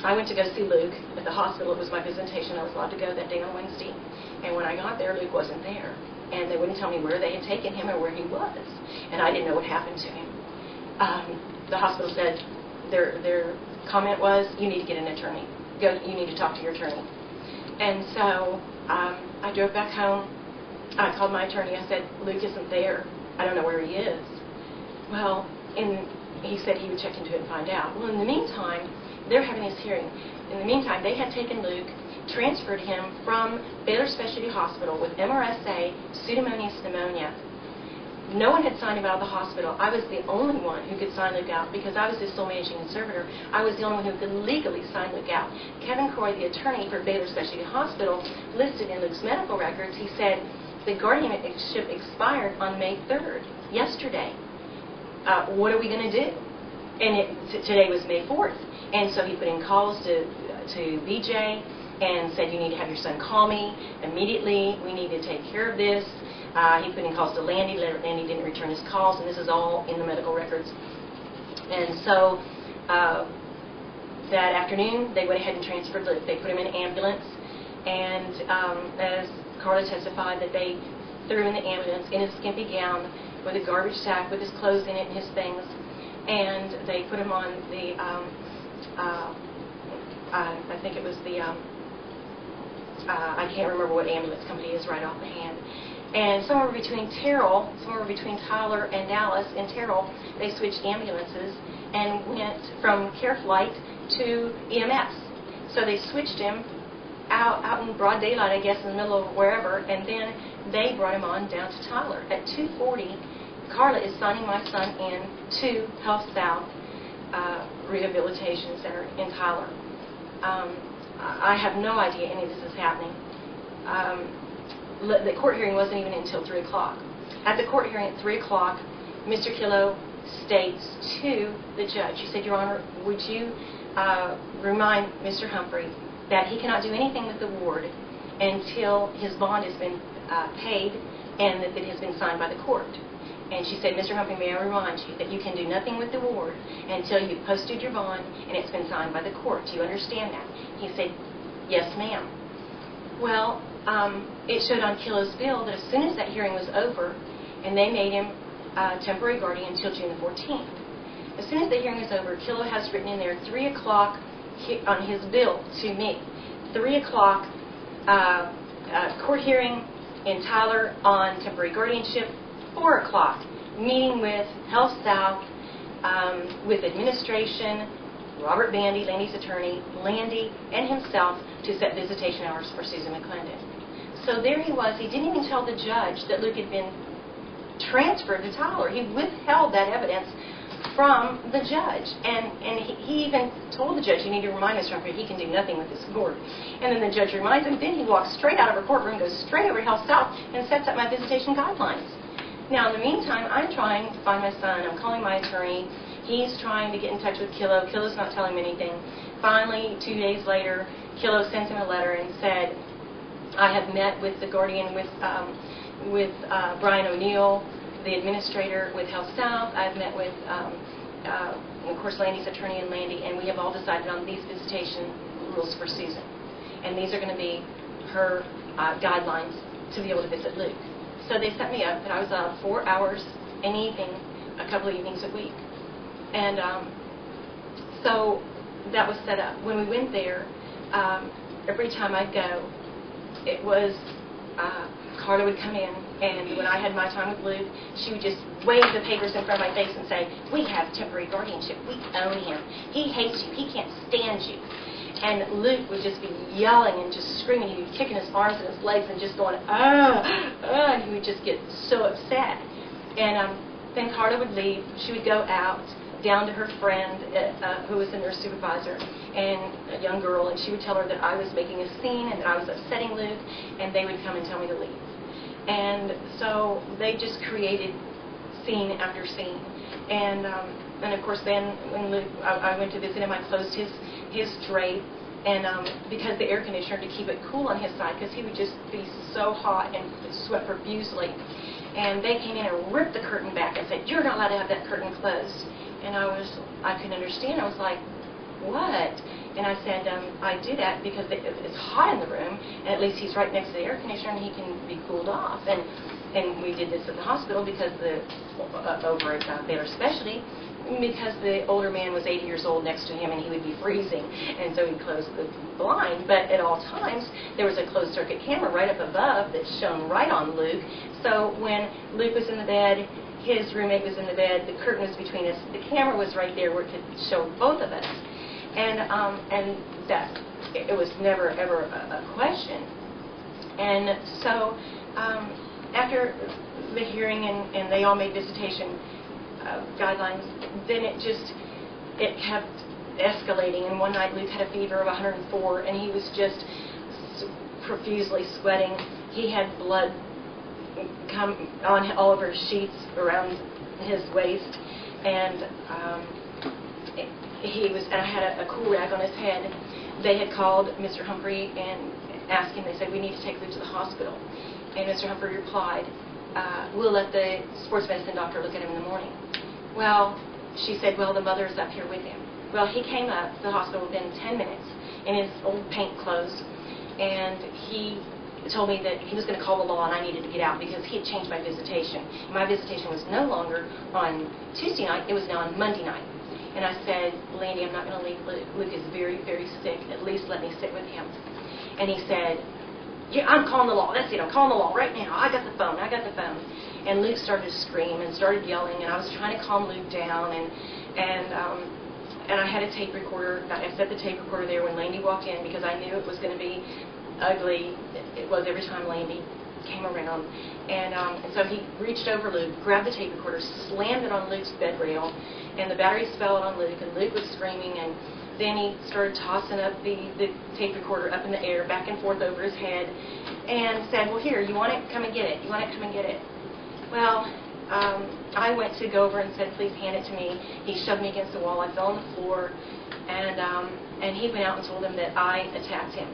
I went to go see Luke at the hospital. It was my visitation. I was allowed to go that day on Wednesday. And when I got there, Luke wasn't there. And they wouldn't tell me where they had taken him or where he was. And I didn't know what happened to him. The hospital said their comment was, you need to get an attorney. You need to talk to your attorney. And so I drove back home. I called my attorney. I said, Luke isn't there. I don't know where he is. Well, he said he would check into it and find out. Well, in the meantime, they're having this hearing. In the meantime, they had taken Luke, transferred him from Baylor Specialty Hospital with MRSA, pseudomonas pneumonia. No one had signed him out of the hospital. I was the only one who could sign Luke out because I was the sole managing conservator. I was the only one who could legally sign Luke out. Kevin Croy, the attorney for Baylor Specialty Hospital, listed in Luke's medical records, he said the guardianship expired on May 3rd, yesterday. What are we going to do? And today was May 4th. And so he put in calls to BJ and said, you need to have your son call me immediately. We need to take care of this. He put in calls to Landy. Landy didn't return his calls, and this is all in the medical records. And so that afternoon, they went ahead and transferred Luke. They put him in an ambulance, and as Carla testified, that they threw him in the ambulance in his skimpy gown with a garbage sack with his clothes in it and his things, and they put him on the, I think it was the, I can't remember what ambulance company it is right off the hand. And somewhere between Tyler and Dallas, in Terrell, they switched ambulances and went from Care Flight to EMS. So they switched him out in broad daylight, I guess, in the middle of wherever, and then they brought him on down to Tyler. At 2:40, Carla is signing my son in to Health South Rehabilitation Center in Tyler. I have no idea any of this is happening. The court hearing wasn't even until 3 o'clock. At the court hearing at 3 o'clock, Mr. Killow states to the judge, he said, Your Honor, would you remind Mr. Humphrey that he cannot do anything with the ward until his bond has been paid and that it has been signed by the court. And she said, Mr. Humphrey, may I remind you that you can do nothing with the ward until you've posted your bond and it's been signed by the court. Do you understand that? He said, yes, ma'am. Well, it showed on Killow's bill that as soon as that hearing was over, and they made him temporary guardian until June the 14th. As soon as the hearing was over, Killow has written in there 3 o'clock on his bill to me. 3 o'clock court hearing in Tyler on temporary guardianship. 4 o'clock meeting with Health South, with administration, Robert Bandy, Landy's attorney, Landy, and himself to set visitation hours for Susan Mclendon. So there he was. He didn't even tell the judge that Luke had been transferred to Tyler. He withheld that evidence from the judge. And he even told the judge, you need to remind Mr. Humphrey he can do nothing with this board. And then the judge reminds him. Then he walks straight out of her courtroom, goes straight over to Health South, and sets up my visitation guidelines. Now, in the meantime, I'm trying to find my son. I'm calling my attorney. He's trying to get in touch with Killow. Killow's not telling him anything. Finally, 2 days later, Killow sends him a letter and said, I have met with the guardian, with Brian O'Neill, the administrator with Health South. I've met with, of course, Landy's attorney and Landy, and we have all decided on these visitation rules for Susan. And these are going to be her guidelines to be able to visit Luke. So they set me up, and I was 4 hours an evening, a couple of evenings a week. And so that was set up. When we went there, every time I'd go, it was Carla would come in, and when I had my time with Luke, she would just wave the papers in front of my face and say, we have temporary guardianship. We own him. He hates you. He can't stand you. And Luke would just be yelling and just screaming. He would be kicking his arms and his legs and just going, and he would just get so upset. And then Carla would leave. She would go out down to her friend who was the nurse supervisor, and a young girl, and she would tell her that I was making a scene and that I was upsetting Luke, and they would come and tell me to leave. And so they just created scene after scene. And of course, then when Luke, I went to visit him, I closed his drape, and because the air conditioner, to keep it cool on his side, because he would just be so hot and sweat profusely. And they came in and ripped the curtain back and said, you're not allowed to have that curtain closed. And I couldn't understand. I was like, what? And I said, I do that because it's hot in the room, and at least he's right next to the air conditioner and he can be cooled off. And we did this at the hospital because over at Baylor Specialty, because the older man was 80 years old next to him and he would be freezing, and so he closed the blind. But at all times, there was a closed-circuit camera right up above that shone right on Luke. So when Luke was in the bed, his roommate was in the bed, the curtain was between us, the camera was right there where it could show both of us. And that it was never, ever a question. And so after the hearing and they all made visitation guidelines, then it kept escalating. And one night Luke had a fever of 104, and he was just profusely sweating. He had blood come on all over his sheets around his waist, and I had a cool rag on his head. They had called Mr. Humphrey and asked him. They said, "We need to take Luke to the hospital." And Mr. Humphrey replied, "We'll let the sports medicine doctor look at him in the morning." Well, she said, "Well, the mother's up here with him." Well, he came up to the hospital within 10 minutes in his old paint clothes, and he told me that he was going to call the law and I needed to get out because he had changed my visitation. My visitation was no longer on Tuesday night, it was now on Monday night. And I said, "Landy, I'm not going to leave Luke. Luke is very, very sick. At least let me sit with him." And he said, "Yeah, I'm calling the law. That's it. I'm calling the law right now. I got the phone. I got the phone." And Luke started to scream and started yelling, and I was trying to calm Luke down. And I had a tape recorder. I set the tape recorder there when Landy walked in because I knew it was going to be ugly. It was every time Landy came around. And so he reached over Luke, grabbed the tape recorder, slammed it on Luke's bed rail, and the batteries fell on Luke, and Luke was screaming, and then he started tossing up the tape recorder up in the air, back and forth over his head, and said, "Well, here, you want it? Come and get it. You want it? Come and get it." Well, I went to go over and said, "Please hand it to me." He shoved me against the wall. I fell on the floor, and he went out and told him that I attacked him.